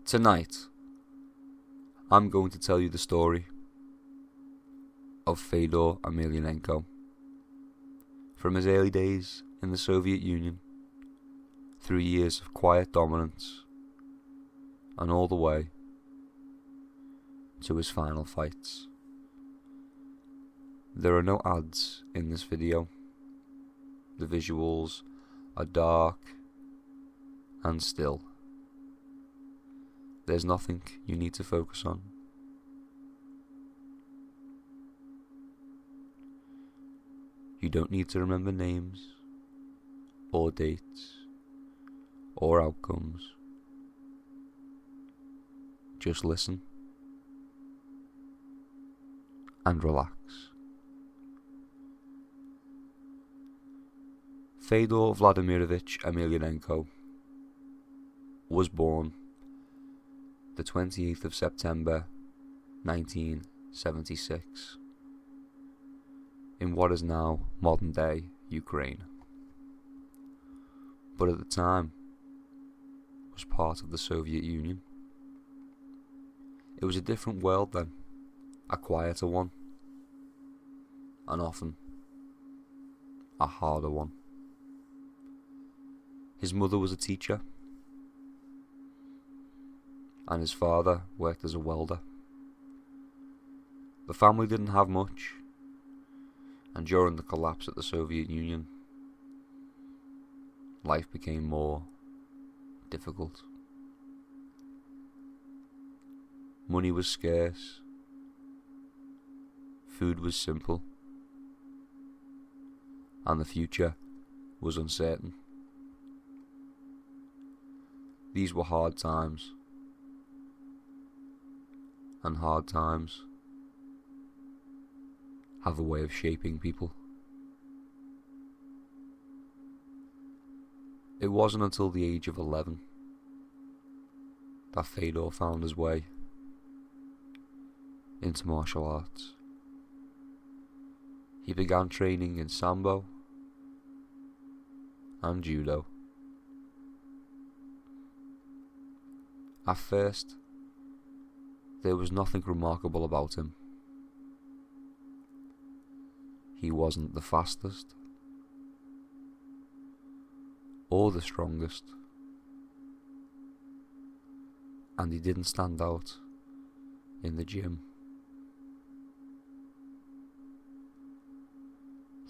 Tonight, I'm going to tell you the story of Fedor Emelianenko. From his early days in the Soviet Union, through years of quiet dominance, and all the way to his final fights. There are no ads in this video. The visuals are dark and still. There's nothing you need to focus on. You don't need to remember names, or dates, or outcomes. Just listen and relax. Fedor Vladimirovich Emelianenko was born the 28th of September 1976 in what is now modern day Ukraine, but at the time was part of the Soviet Union. It was a different world then, a quieter one, and often a harder one. His mother was a teacher, and his father worked as a welder. The family didn't have much, and during the collapse of the Soviet Union, life became more difficult. Money was scarce, food was simple, and the future was uncertain. These were hard times, and hard times have a way of shaping people. It wasn't until the age of 11 that Fedor found his way into martial arts. He began training in sambo and judo. At first, there was nothing remarkable about him. He wasn't the fastest or the strongest, and he didn't stand out in the gym.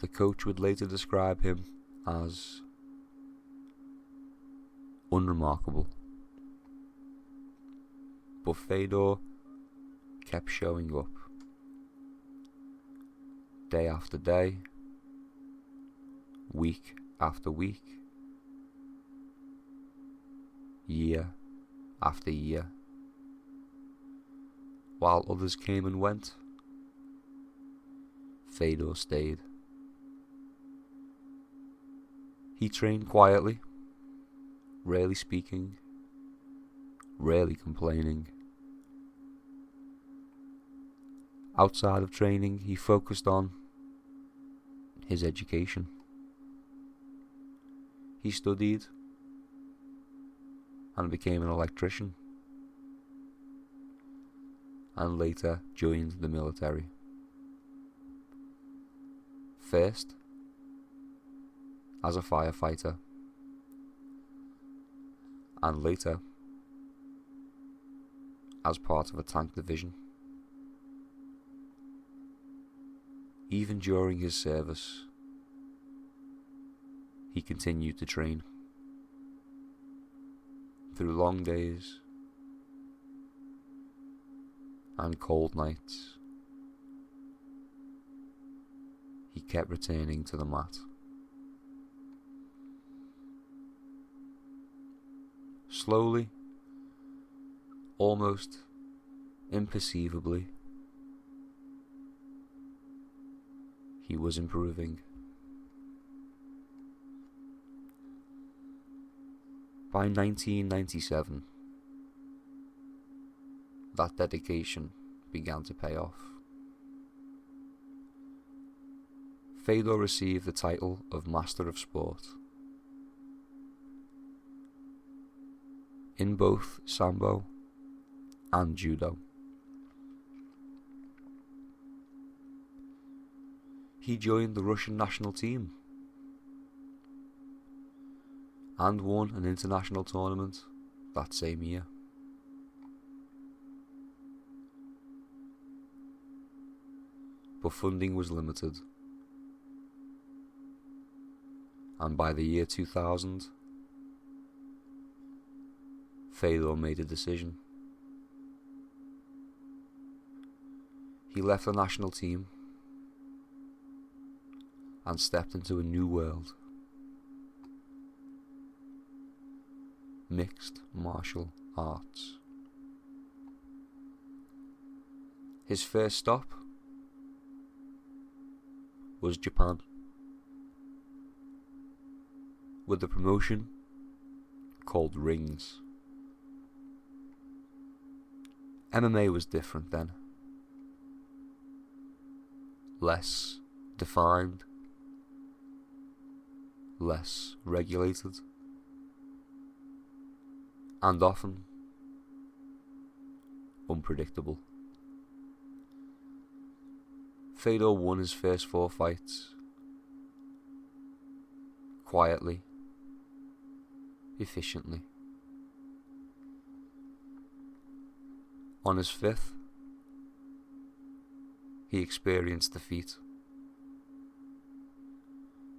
The coach would later describe him as unremarkable, but Fedor kept showing up day after day, week after week, year after year. While others came and went, Fedor stayed. He trained quietly, rarely speaking, rarely complaining. Outside of training, he focused on his education. He studied and became an electrician, and later joined the military. First, as a firefighter, and later as part of a tank division. Even during his service, he continued to train. Through long days and cold nights, he kept returning to the mat. Slowly, almost imperceivably, he was improving. By 1997, that dedication began to pay off. Fedor received the title of Master of Sport. In both sambo and judo. He joined the Russian national team and won an international tournament that same year. But funding was limited, and by the year 2000, Fedor made a decision. He left the national team and stepped into a new world. Mixed martial arts. His first stop was Japan, with the promotion called Rings. MMA was different then. Less defined, less regulated, and often unpredictable. Fedor won his first 4 fights quietly, efficiently. On his 5th, he experienced defeat,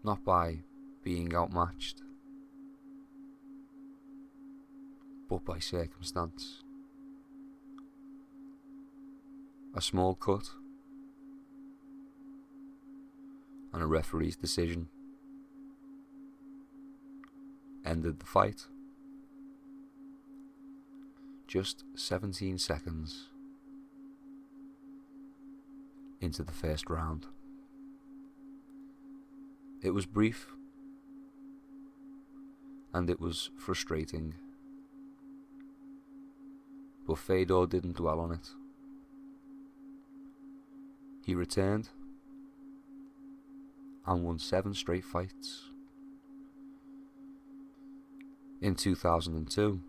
not by being outmatched, but by circumstance. A small cut and a referee's decision ended the fight just 17 seconds into the first round. It was brief, and it was frustrating, but Fedor didn't dwell on it. He returned and won 7 straight fights. In 2002,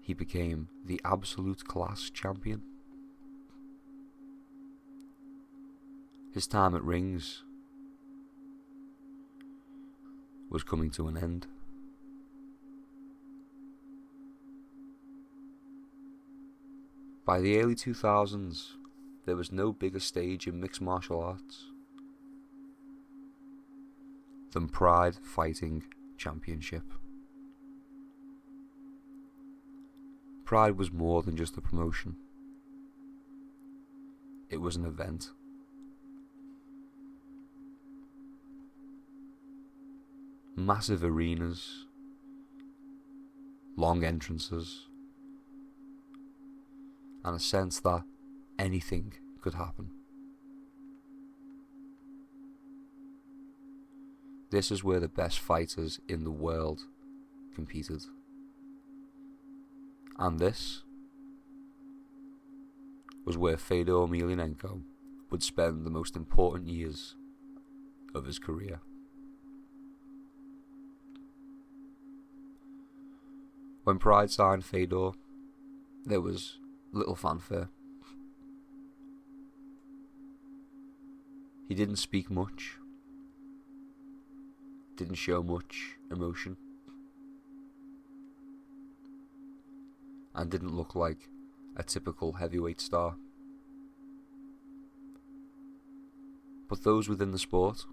he became the absolute class champion. His time at Rings was coming to an end. By the early 2000s, there was no bigger stage in mixed martial arts than Pride Fighting Championship. Pride was more than just a promotion. It was an event. Massive arenas, long entrances, and a sense that anything could happen. This is where the best fighters in the world competed. And this was where Fedor Emelianenko would spend the most important years of his career. When Pride signed Fedor, there was little fanfare. He didn't speak much, didn't show much emotion, and didn't look like a typical heavyweight star. But those within the sport,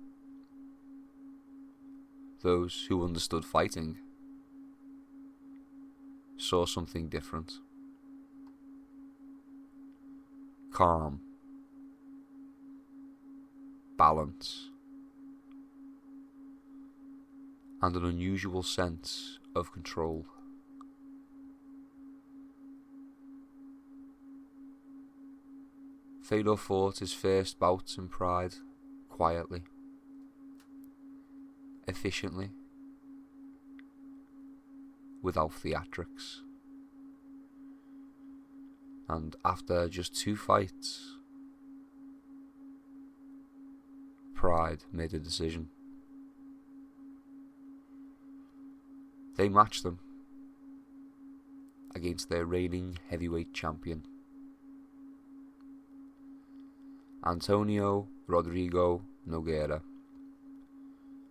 those who understood fighting, saw something different. Calm, balance, and an unusual sense of control. Fedor fought his first bouts in Pride quietly, efficiently, without theatrics. And after just 2 fights, Pride made a decision. They matched them against their reigning heavyweight champion, Antonio Rodrigo Nogueira,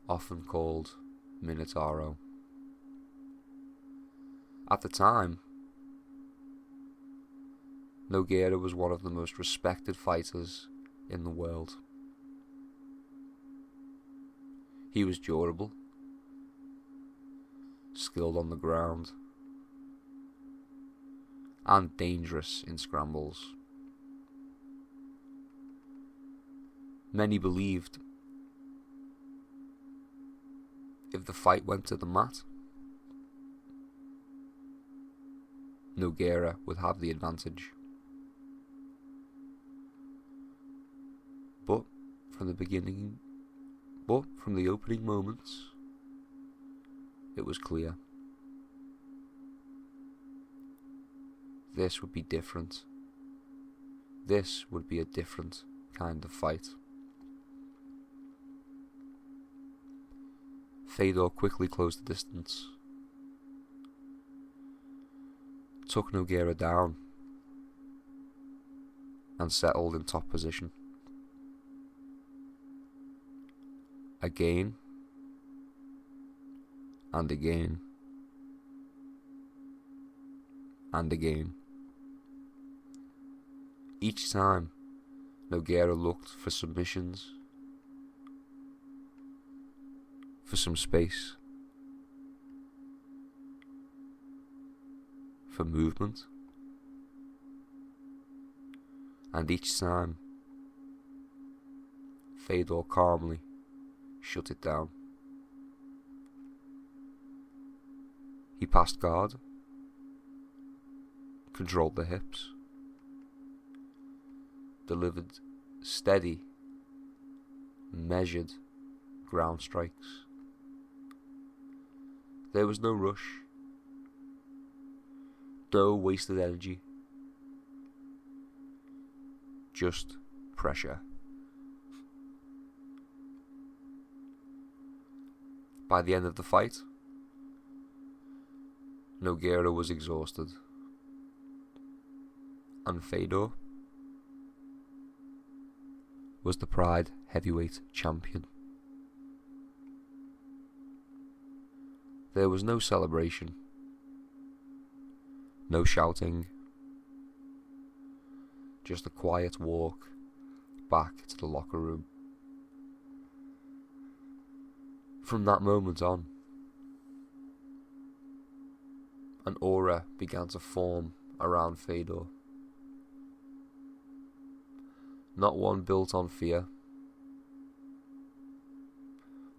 often called Minotauro. At the time, Nogueira was one of the most respected fighters in the world. He was durable, skilled on the ground, and dangerous in scrambles. Many believed if the fight went to the mat, Nogueira would have the advantage. But from the opening moments, it was clear. This would be different. This would be a different kind of fight. Fedor quickly closed the distance, took Nogueira down, and settled in top position. Again, and again, and again. Each time, Nogueira looked for submissions, for some space, for movement, and each time, Fedor calmly shut it down. He passed guard, controlled the hips, delivered steady, measured ground strikes. There was no rush, no wasted energy, just pressure. By the end of the fight, Nogueira was exhausted, and Fedor was the Pride heavyweight champion. There was no celebration, no shouting, just a quiet walk back to the locker room. From that moment on, an aura began to form around Fedor. Not one built on fear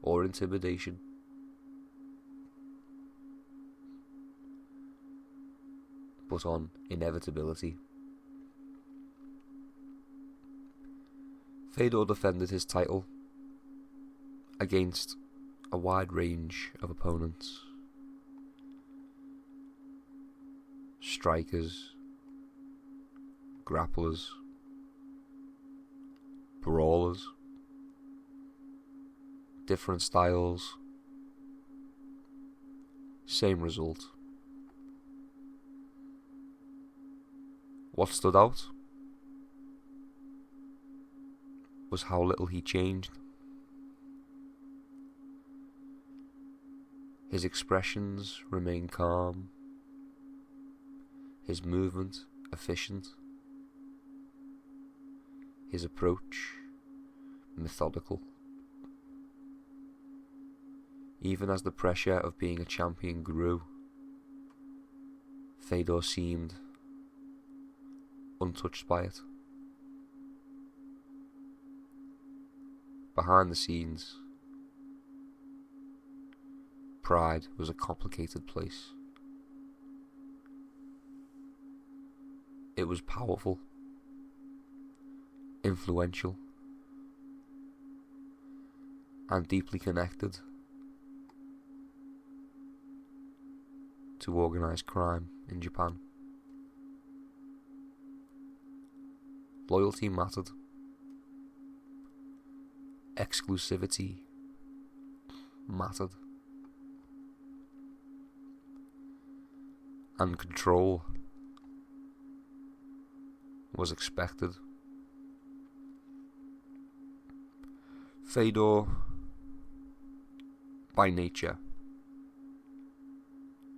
or intimidation, but on inevitability. Fedor defended his title against a wide range of opponents. Strikers, grapplers, brawlers, different styles, same result. What stood out was how little he changed. His expressions remained calm, his movement efficient, his approach methodical. Even as the pressure of being a champion grew, Fedor seemed untouched by it. Behind the scenes, Pride was a complicated place. It was powerful, influential, and deeply connected to organised crime in Japan. Loyalty mattered. Exclusivity mattered. and control was expected. Fedor, by nature,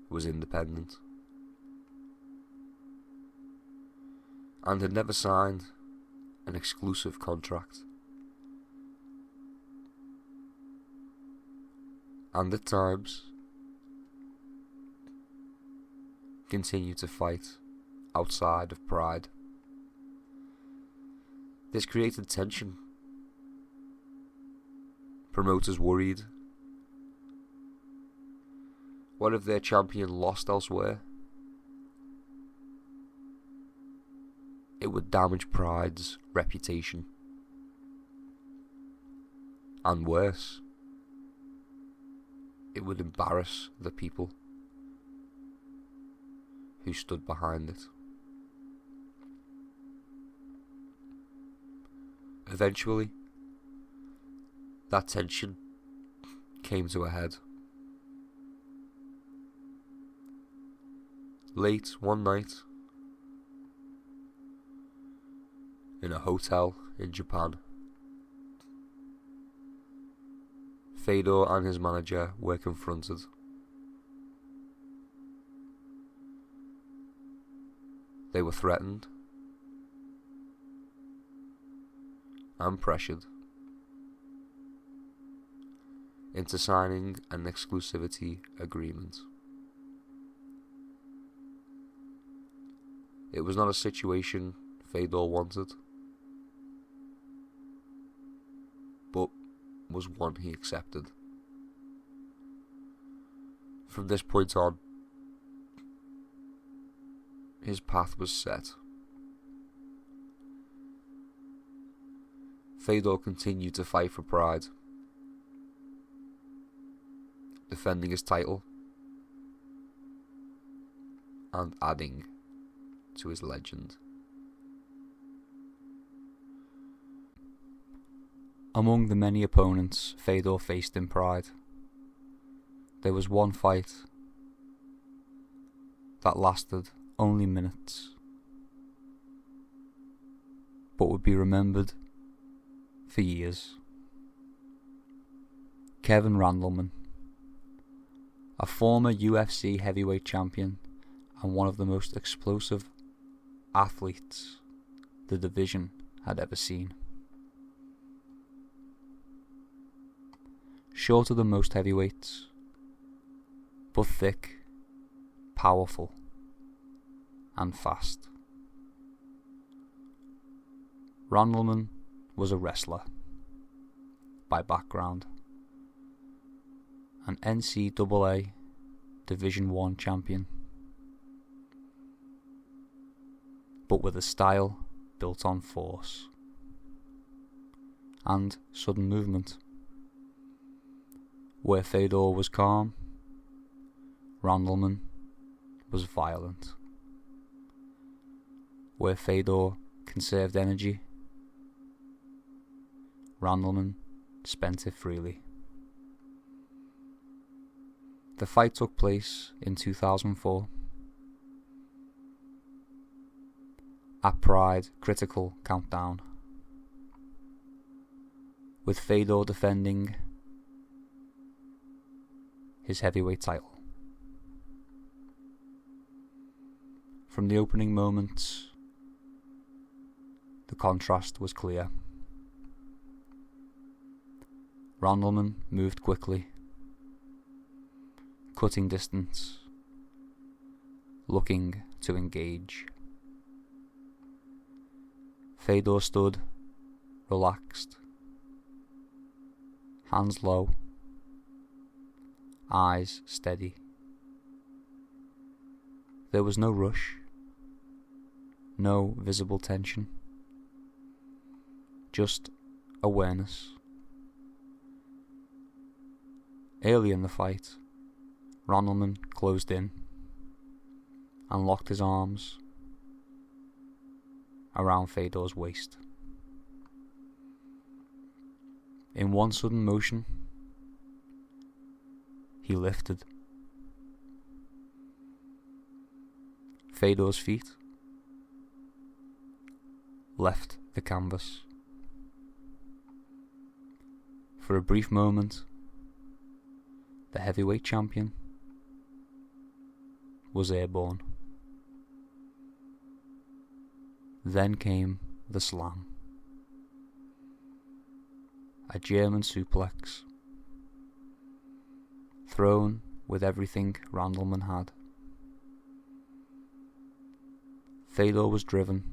was independent and had never signed an exclusive contract, and at times continued to fight outside of Pride. This created tension. Promoters worried. What if their champion lost elsewhere? It would damage Pride's reputation. And worse, it would embarrass the people who stood behind it. Eventually, that tension came to a head. Late one night, in a hotel in Japan, Fedor and his manager were confronted. They were threatened and pressured into signing an exclusivity agreement. It was not a situation Fedor wanted, but was one he accepted. From this point on, his path was set. Fedor continued to fight for Pride, defending his title and adding to his legend. Among the many opponents Fedor faced in Pride, there was one fight that lasted only minutes, but would be remembered for years. Kevin Randleman, a former UFC heavyweight champion and one of the most explosive athletes the division had ever seen. Shorter than most heavyweights, but thick, powerful, and fast. Randleman was a wrestler by background, an NCAA Division I champion, but with a style built on force and sudden movement. Where Fedor was calm, Randleman was violent. Where Fedor conserved energy, Randleman spent it freely. The fight took place in 2004 at Pride Critical Countdown, with Fedor defending his heavyweight title. From the opening moments, the contrast was clear. Randleman moved quickly, cutting distance, looking to engage. Fedor stood, relaxed, hands low, eyes steady. There was no rush, no visible tension, just awareness. Early in the fight, Randleman closed in and locked his arms around Fedor's waist. In one sudden motion, he lifted. Fedor's feet left the canvas. For a brief moment, the heavyweight champion was airborne. Then came the slam. A German suplex, thrown with everything Randleman had. Fedor was driven,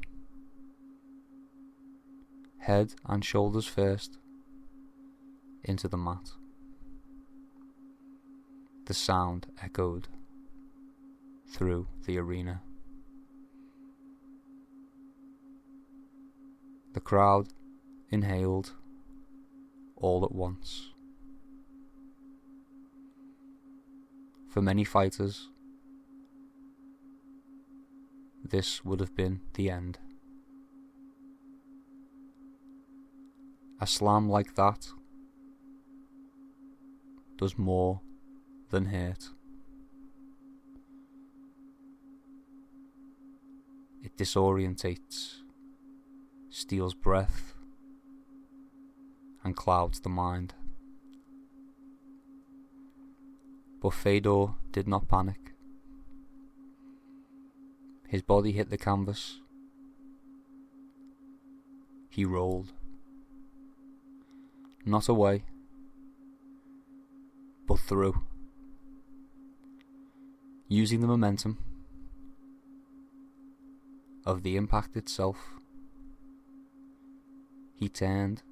head and shoulders first, into the mat. The sound echoed through the arena. The crowd inhaled all at once. For many fighters, this would have been the end. A slam like that does more than hurt. It disorientates, steals breath, and clouds the mind. But Fedor did not panic. His body hit the canvas. He rolled. Not away, but through. Using the momentum of the impact itself, he turned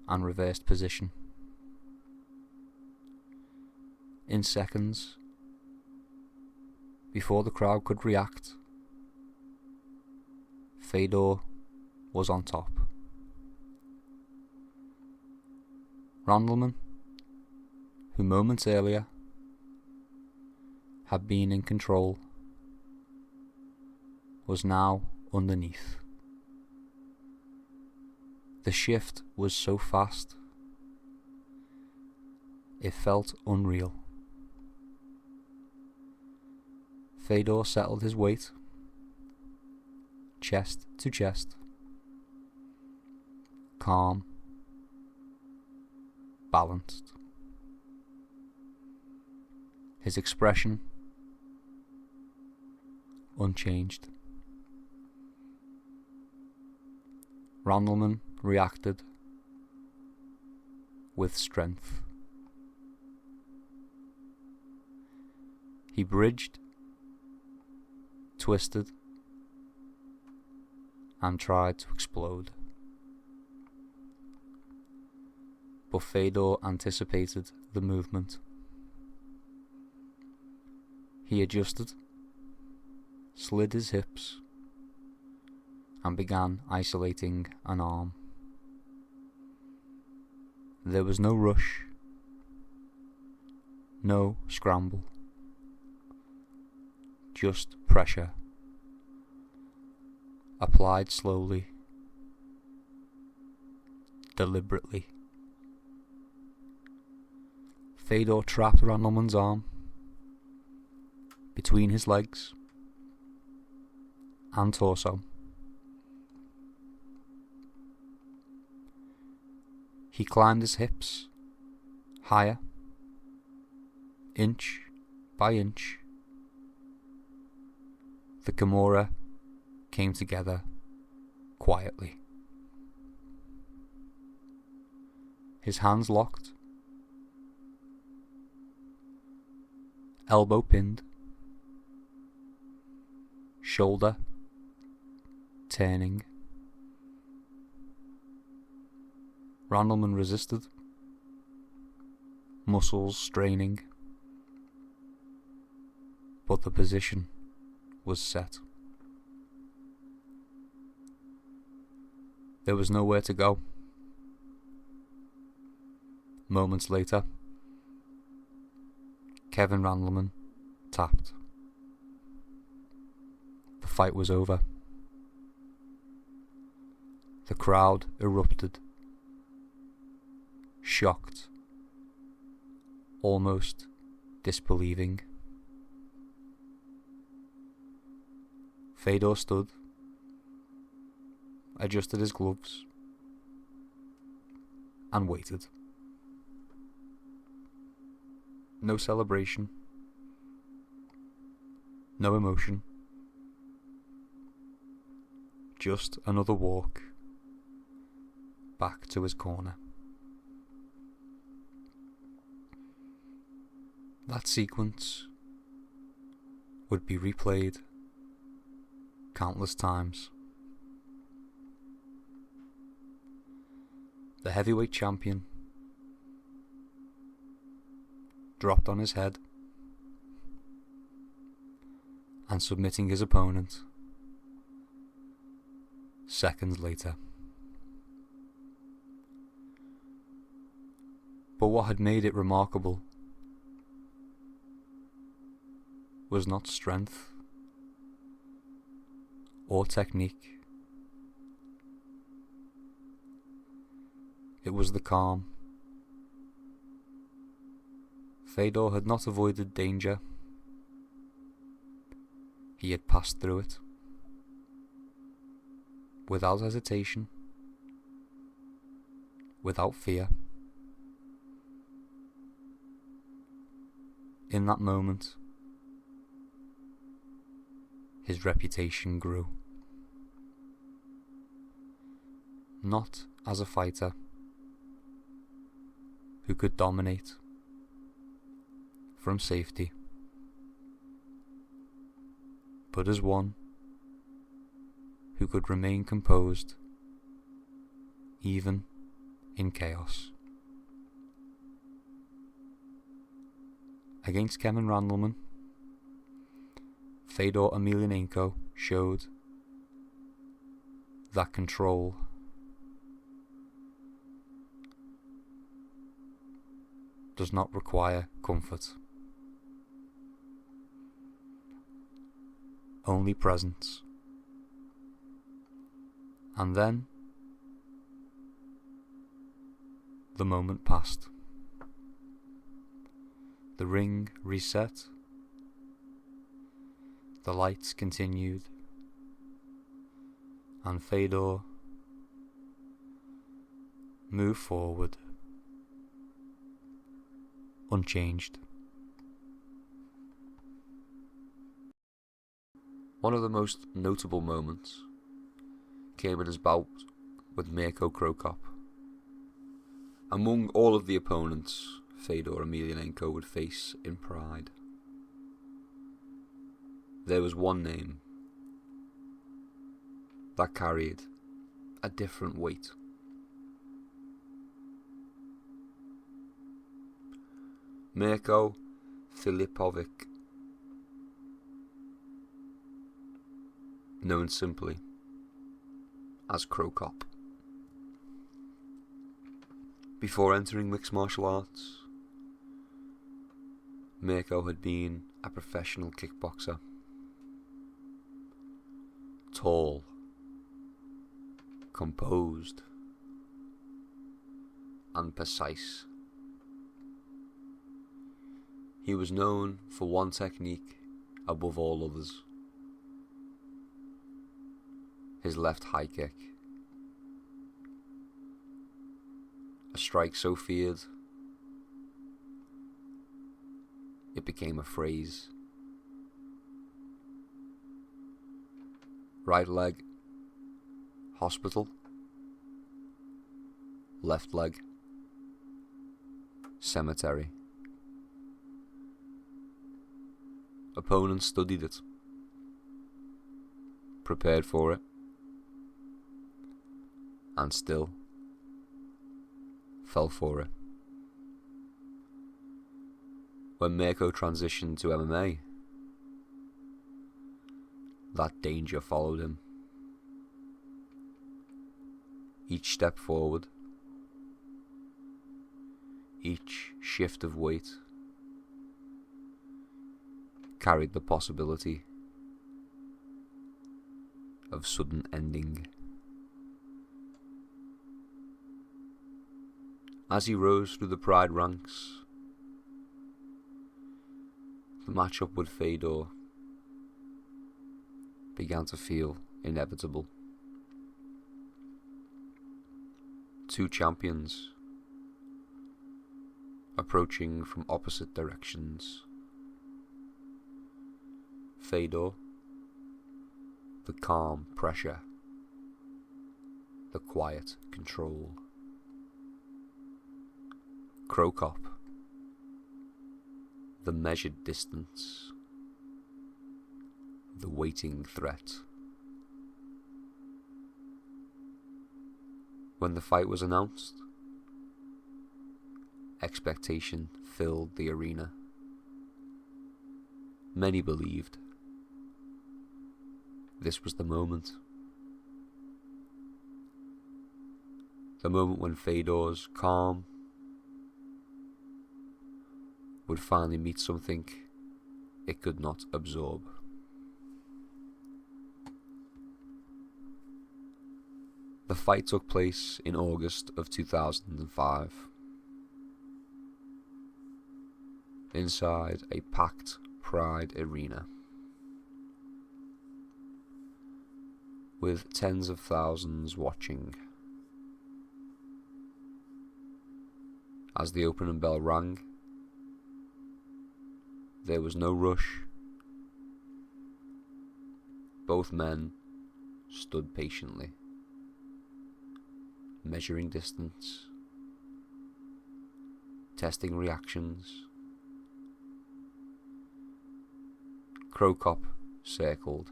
and reversed position. In seconds, before the crowd could react, Fedor was on top. Randleman, who moments earlier had been in control, was now underneath. The shift was so fast, it felt unreal. Fedor settled his weight, chest to chest, calm, balanced. His expression unchanged. Randleman reacted with strength. He bridged, twisted, and tried to explode. But Fedor anticipated the movement. He adjusted, slid his hips, and began isolating an arm. There was no rush, no scramble, just pressure, applied slowly, deliberately. Fedor trapped Randleman's arm between his legs and torso. He climbed his hips higher, inch by inch. The Kimura came together quietly. His hands locked, elbow pinned, shoulder turning. Randleman resisted, muscles straining, but the position was set. There was nowhere to go. Moments later, Kevin Randleman tapped. The fight was over. The crowd erupted, shocked, almost disbelieving. Fedor stood, adjusted his gloves, and waited. No celebration, no emotion, just another walk back to his corner. That sequence would be replayed countless times. The heavyweight champion dropped on his head and submitting his opponent seconds later. But what had made it remarkable was not strength or technique. It was the calm. Fedor had not avoided danger. He had passed through it without hesitation, without fear. In that moment, his reputation grew. Not as a fighter who could dominate from safety, but as one who could remain composed even in chaos. Against Kevin Randleman, Fedor Emelianenko showed that control does not require comfort, only presence. And then the moment passed. The ring reset. The lights continued, and Fedor moved forward, unchanged. One of the most notable moments came in his bout with Mirko Cro Cop. Among all of the opponents Fedor Emelianenko would face in Pride, there was one name that carried a different weight. Mirko Filipovic, known simply as Cro Cop. Before entering mixed martial arts, Mirko had been a professional kickboxer. Tall, composed, and precise. He was known for one technique above all others: his left high kick. A strike so feared, it became a phrase. Right leg, hospital. Left leg, cemetery. Opponents studied it, prepared for it, and still fell for it. When Mirko transitioned to MMA, that danger followed him. Each step forward, each shift of weight, carried the possibility of sudden ending. As he rose through the Pride ranks, the matchup with Fedor began to feel inevitable. Two champions approaching from opposite directions. Fedor, the calm pressure, the quiet control. Krokop, the measured distance, the waiting threat. When the fight was announced, expectation filled the arena. Many believed this was the moment. The moment when Fedor's calm would finally meet something it could not absorb. The fight took place in August of 2005, inside a packed Pride arena, with tens of thousands watching. As the opening bell rang, there was no rush. Both men stood patiently, measuring distance, testing reactions. Krokop circled,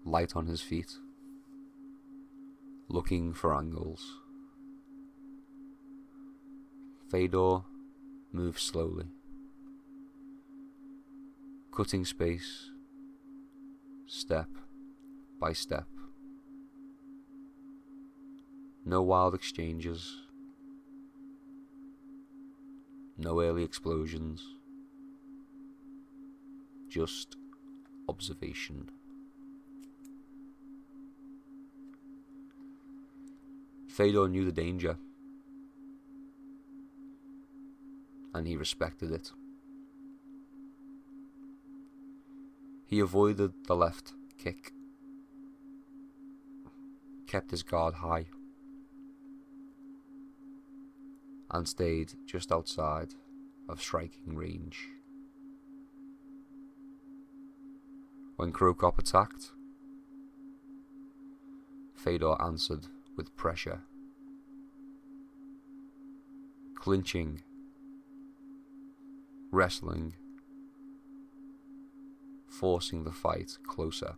light on his feet, looking for angles. Fedor moved slowly, cutting space, step by step. No wild exchanges, no early explosions, just observation. Fedor knew the danger, and he respected it. He avoided the left kick, kept his guard high, and stayed just outside of striking range. When Krokop attacked, Fedor answered with pressure, clinching, wrestling, forcing the fight closer.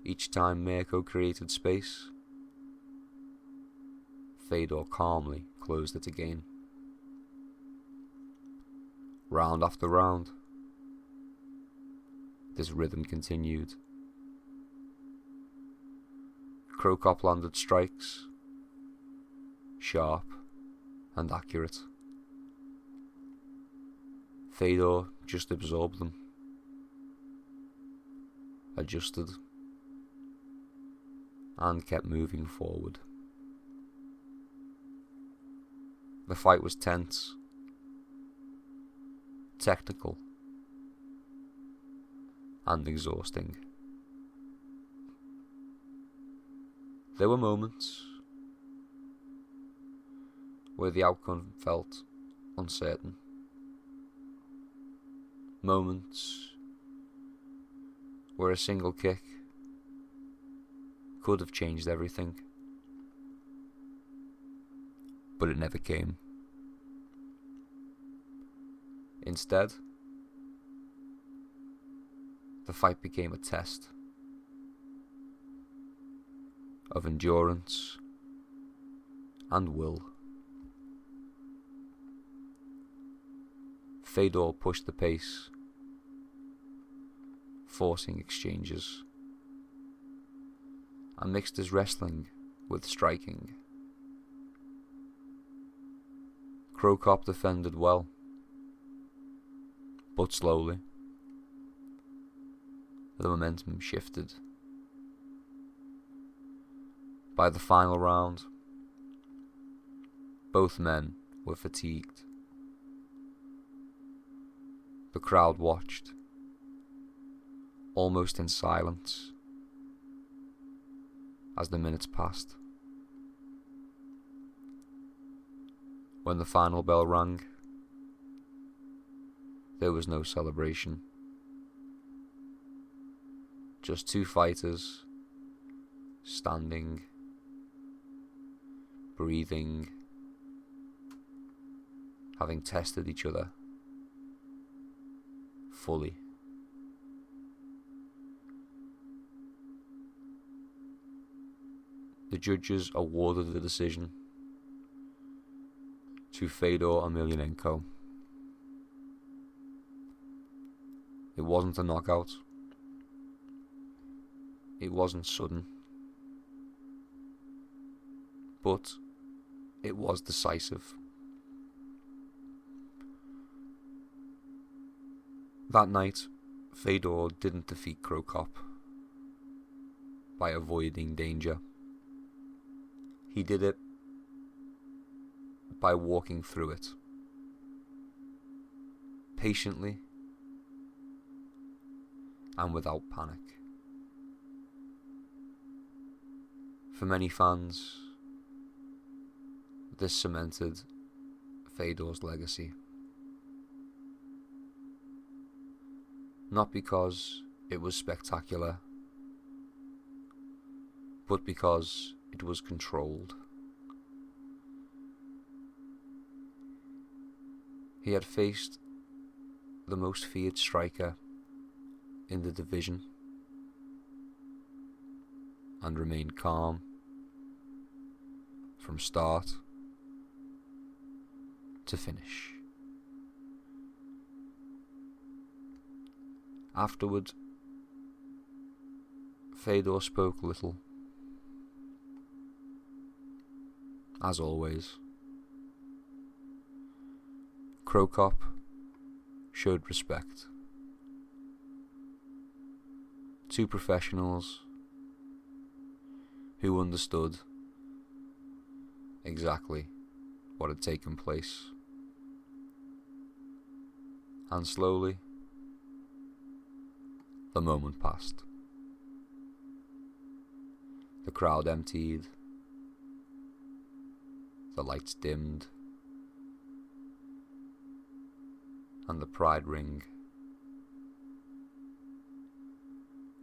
Each time Mirko created space, Fedor calmly closed it again. Round after round, this rhythm continued. Krokop landed strikes, sharp and accurate. Fedor just absorbed them, adjusted, and kept moving forward. The fight was tense, technical, and exhausting. There were moments where the outcome felt uncertain. Moments where a single kick could have changed everything. But it never came. Instead, the fight became a test of endurance and will. Fedor pushed the pace, forcing exchanges, and mixed his wrestling with striking. Krokop defended well, but slowly. The momentum shifted. By the final round, both men were fatigued. The crowd watched, almost in silence, as the minutes passed. When the final bell rang, there was no celebration. Just two fighters, standing, breathing, having tested each other fully. The judges awarded the decision to Fedor Emelianenko. It wasn't a knockout. It wasn't sudden. But it was decisive. That night, Fedor didn't defeat Krokop by avoiding danger. He did it by walking through it, patiently and without panic. For many fans, this cemented Fedor's legacy. Not because it was spectacular, but because it was controlled. He had faced the most feared striker in the division and remained calm from start to finish. Afterward, Fedor spoke little. As always, Krokop showed respect. Two professionals who understood exactly what had taken place. And slowly, the moment passed. The crowd emptied. The lights dimmed. And the Pride Ring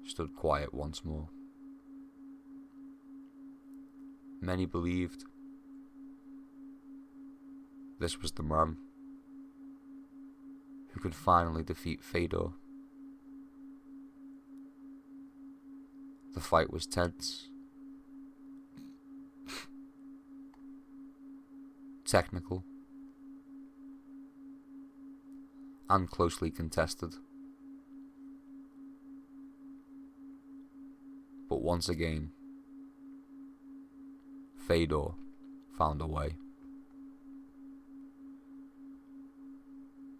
stood quiet once more. Many believed this was the man who could finally defeat Fedor. The fight was tense, technical, and closely contested. But once again, Fedor found a way.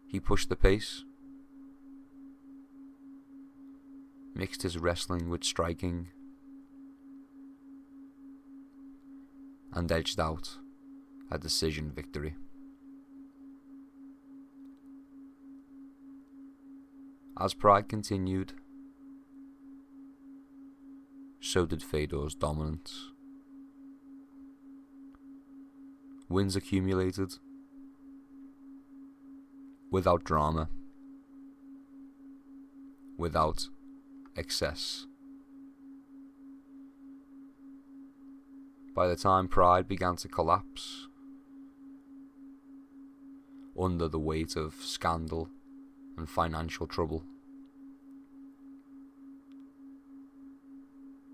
He pushed the pace, mixed his wrestling with striking, and edged out a decision victory. As Pride continued, so did Fedor's dominance. Wins accumulated without drama, without excess. By the time Pride began to collapse under the weight of scandal and financial trouble,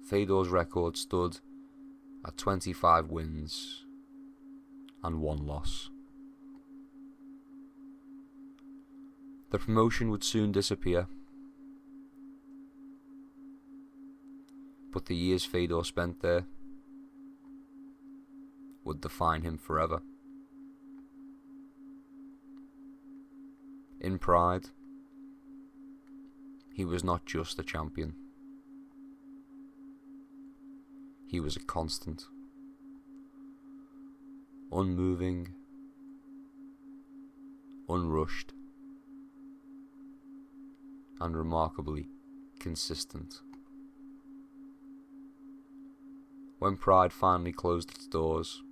Fedor's record stood at 25 wins and 1 loss. The promotion would soon disappear, but the years Fedor spent there would define him forever. In Pride, he was not just a champion. He was a constant, unmoving, unrushed, and remarkably consistent. When pride finally closed its doors,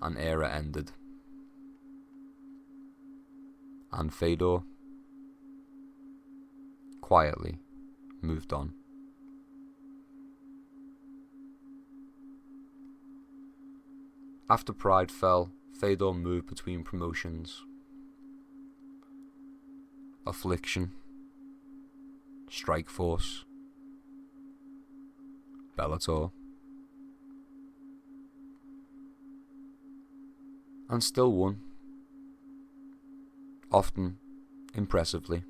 an era ended, and Fedor quietly moved on. After pride fell, Fedor moved between promotions: Affliction, Strikeforce, Bellator, and still won, often impressively.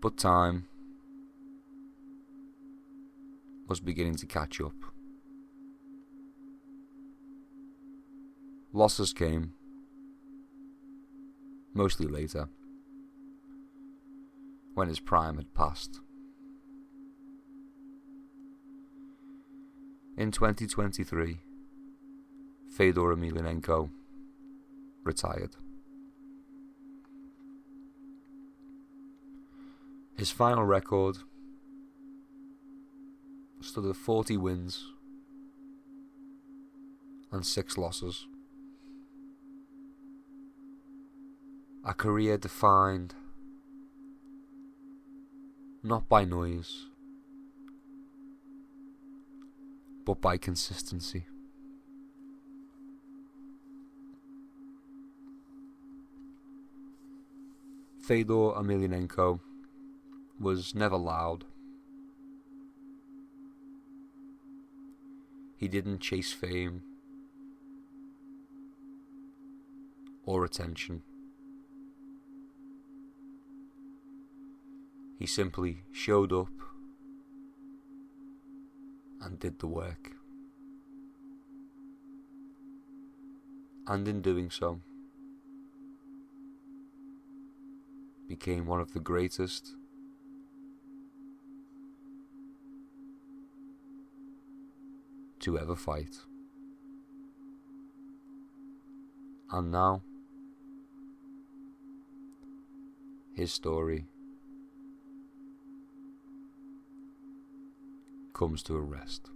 But time was beginning to catch up. Losses came, mostly later, when his prime had passed. In 2023, Fedor Emelianenko retired. His final record stood at 40 wins and 6 losses. A career defined not by noise, but by consistency. Fedor Emelianenko was never loud. He didn't chase fame or attention. He simply showed up and did the work. And in doing so, became one of the greatest to ever fight. And now, his story comes to a rest.